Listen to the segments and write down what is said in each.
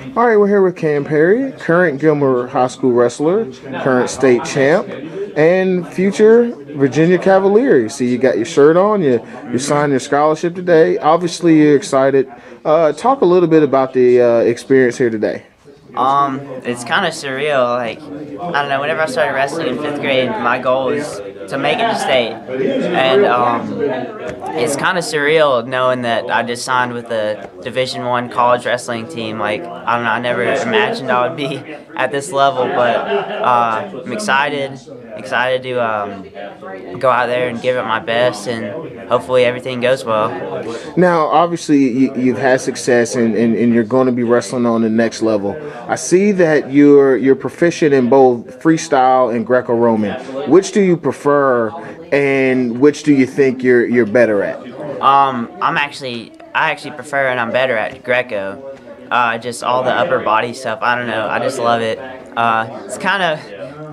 All right, we're here with Cam Perry, current Gilmer High School wrestler, current state champ, and future Virginia Cavalier. See, you got your shirt on, you signed your scholarship today. Obviously, you're excited. Talk a little bit about the experience here today. It's kind of surreal. Like, I don't know, whenever I started wrestling in 5th grade, my goal was to make it to state. And it's kind of surreal knowing that I just signed with a Division I college wrestling team. Like, I don't know, I never imagined I would be at this level, but I'm excited to go out there and give it my best, and hopefully everything goes well. Now, obviously, you've had success, and you're going to be wrestling on the next level. I see that you're proficient in both freestyle and Greco-Roman. Which do you prefer, and which do you think you're better at? I actually prefer and I'm better at Greco. Just all the upper body stuff. I don't know. I just love it. It's kind of,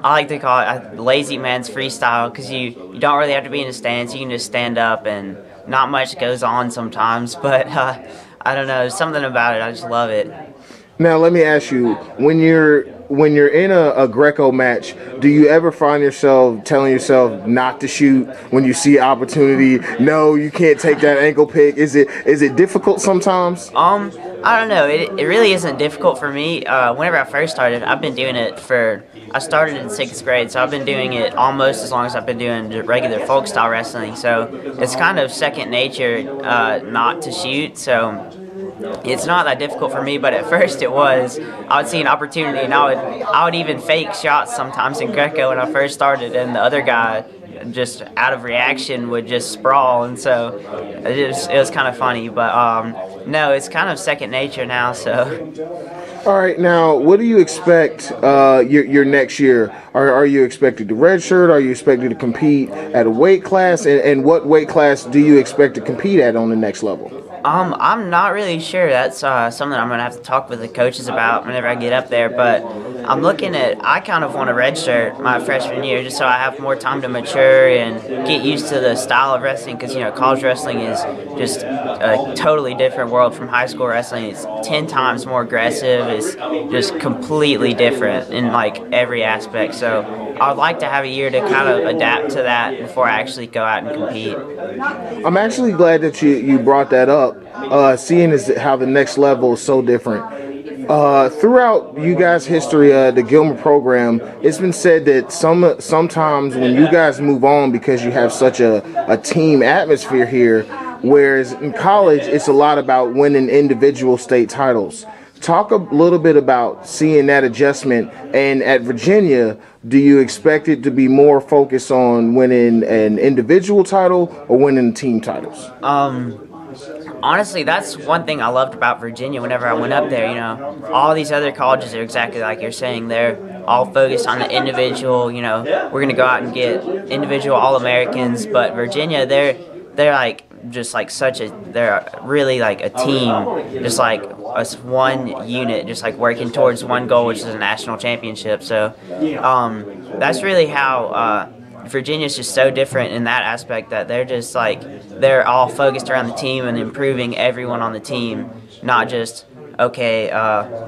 I like to call it lazy man's freestyle, because you don't really have to be in a stance. You can just stand up and not much goes on sometimes. But I don't know. There's something about it. I just love it. Now, let me ask you, when you're in a Greco match, do you ever find yourself telling yourself not to shoot when you see opportunity? No, you can't take that ankle pick. Is it difficult sometimes? I don't know. It really isn't difficult for me. Whenever I first started, I've been doing it I started in 6th grade, so I've been doing it almost as long as I've been doing regular folk style wrestling. So it's kind of second nature not to shoot. So it's not that difficult for me, but at first it was. I would see an opportunity, and I would even fake shots sometimes in Greco when I first started, and the other guy, just out of reaction, would just sprawl, and so it was kind of funny. But no, it's kind of second nature now. So. All right, now what do you expect your next year? Are you expected to redshirt? Are you expected to compete at a weight class? And what weight class do you expect to compete at on the next level? I'm not really sure. That's something I'm going to have to talk with the coaches about whenever I get up there. But I kind of want to redshirt my freshman year just so I have more time to mature and get used to the style of wrestling, because, college wrestling is just a totally different world from high school wrestling. It's 10 times more aggressive. It's just completely different in, like, every aspect. So I would like to have a year to kind of adapt to that before I actually go out and compete. I'm actually glad that you brought that up. Seeing as how the next level is so different. Throughout you guys' history, the Gilmer program, it's been said that sometimes when you guys move on, because you have such a team atmosphere here, whereas in college it's a lot about winning individual state titles. Talk a little bit about seeing that adjustment, and at Virginia, do you expect it to be more focused on winning an individual title or winning team titles? Honestly, that's one thing I loved about Virginia whenever I went up there. All these other colleges are exactly like you're saying. They're all focused on the individual. We're going to go out and get individual All-Americans, but Virginia, they're like just like they're really like a team, just like us, one unit, just like working towards one goal, which is a national championship. So that's really how Virginia's just so different in that aspect, that they're just like, they're all focused around the team and improving everyone on the team, not just, okay,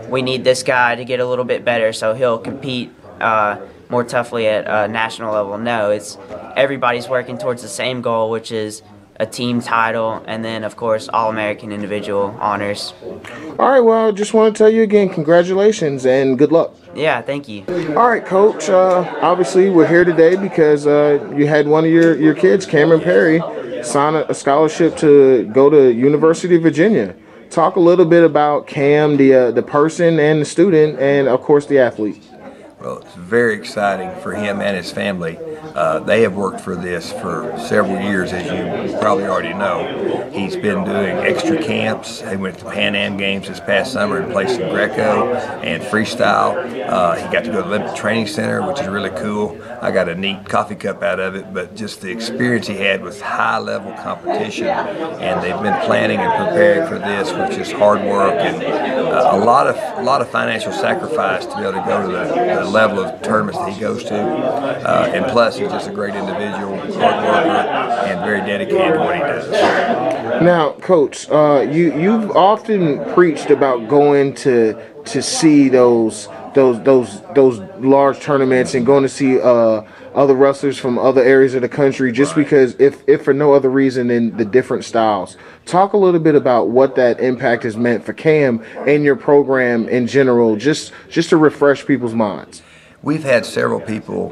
we need this guy to get a little bit better so he'll compete more toughly at national level. No, it's everybody's working towards the same goal, which is a team title, and then of course All-American individual honors. All right, well, just want to tell you again, congratulations and good luck. Yeah, thank you. All right, Coach, obviously we're here today because you had one of your kids, Cameron Perry, sign a scholarship to go to University of Virginia. Talk a little bit about Cam, the person and the student, and of course the athlete. Well, it's very exciting for him and his family. They have worked for this for several years, as you probably already know. He's been doing extra camps. He went to Pan Am Games this past summer and played some Greco and freestyle. He got to go to the Olympic Training Center, which is really cool. I got a neat coffee cup out of it, but just the experience he had with high-level competition, and they've been planning and preparing for this, which is hard work and a lot of financial sacrifice to be able to go to the level of tournaments that he goes to, and plus He's just a great individual, hard worker, and very dedicated to what he does. Now, Coach, you've often preached about going to see those large tournaments and going to see other wrestlers from other areas of the country, just because if for no other reason than the different styles. Talk a little bit about what that impact has meant for Cam and your program in general, just to refresh people's minds. We've had several people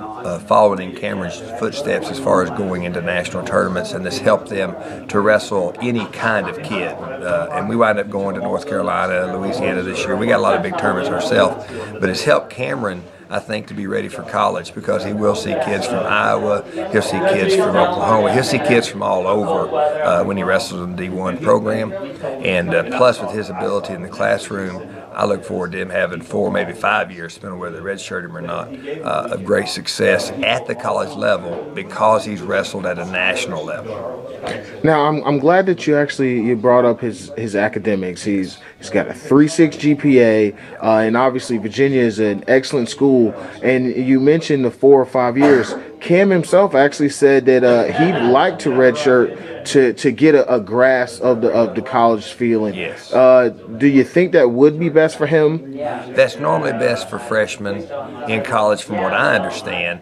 following in Cameron's footsteps as far as going into national tournaments, and this helped them to wrestle any kind of kid. And we wind up going to North Carolina, Louisiana this year. We got a lot of big tournaments ourselves, but it's helped Cameron, I think, to be ready for college, because he will see kids from Iowa, he'll see kids from Oklahoma, he'll see kids from all over when he wrestles in the D1 program. And plus, with his ability in the classroom, I look forward to him having 4, maybe 5 years, depending on whether they redshirt him or not, of great success at the college level, because he's wrestled at a national level. Now, I'm glad that you brought up his academics. He's got a 3.6 GPA, and obviously Virginia is an excellent school. And you mentioned the 4 or 5 years. Cam himself actually said that he'd like to redshirt to get a grasp of the college feeling. Yes. Do you think that would be best for him? That's normally best for freshmen in college, from what I understand,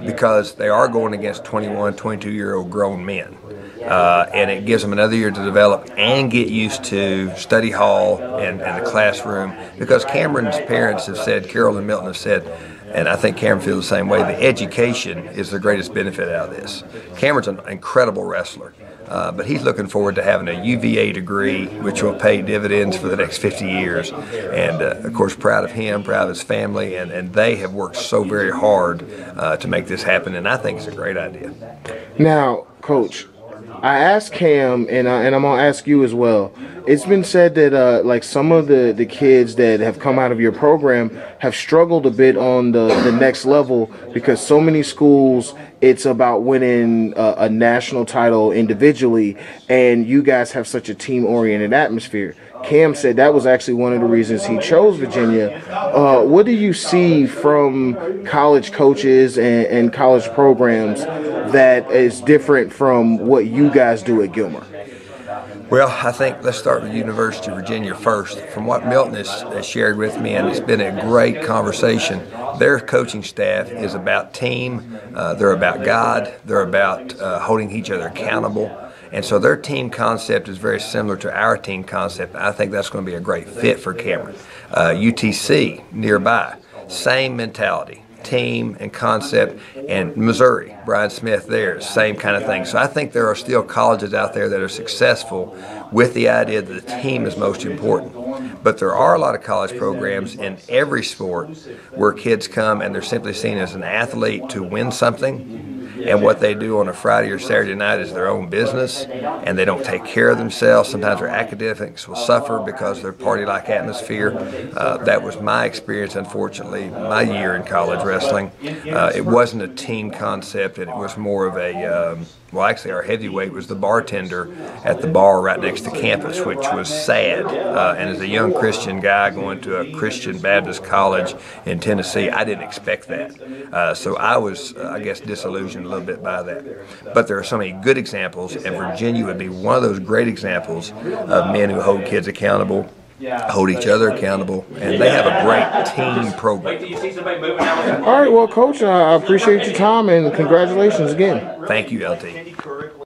because they are going against 21, 22-year-old grown men. And it gives them another year to develop and get used to study hall and the classroom, because Cameron's parents have said, Carol and Milton have said, and I think Cameron feels the same way, the education is the greatest benefit out of this. Cameron's an incredible wrestler, but he's looking forward to having a UVA degree, which will pay dividends for the next 50 years. And of course, proud of him, proud of his family, and they have worked so very hard to make this happen, and I think it's a great idea. Now, Coach, I asked Cam, and I'm gonna ask you as well. It's been said that like some of the kids that have come out of your program have struggled a bit on the next level, because so many schools, it's about winning a national title individually, and you guys have such a team-oriented atmosphere. Cam said that was actually one of the reasons he chose Virginia. What do you see from college coaches and college programs that is different from what you guys do at Gilmer? Well, I think let's start with University of Virginia first. From what Milton has shared with me, and it's been a great conversation, their coaching staff is about team, they're about God, they're about holding each other accountable. And so their team concept is very similar to our team concept. I think that's going to be a great fit for Cameron. UTC, nearby, same mentality, team and concept. And Missouri, Brian Smith there, same kind of thing. So I think there are still colleges out there that are successful with the idea that the team is most important. But there are a lot of college programs in every sport where kids come and they're simply seen as an athlete to win something. And what they do on a Friday or Saturday night is their own business, and they don't take care of themselves. Sometimes their academics will suffer because of their party-like atmosphere. That was my experience, unfortunately, my year in college wrestling. It wasn't a team concept, and it was more of a, well, actually our heavyweight was the bartender at the bar right next to campus, which was sad. And as a young Christian guy going to a Christian Baptist college in Tennessee, I didn't expect that. So I was, I guess, disillusioned a little bit by that. But there are so many good examples, and Virginia would be one of those great examples of men who hold kids accountable, hold each other accountable, and they have a great team program. All right, well, Coach, I appreciate your time, and congratulations again. Thank you, LT.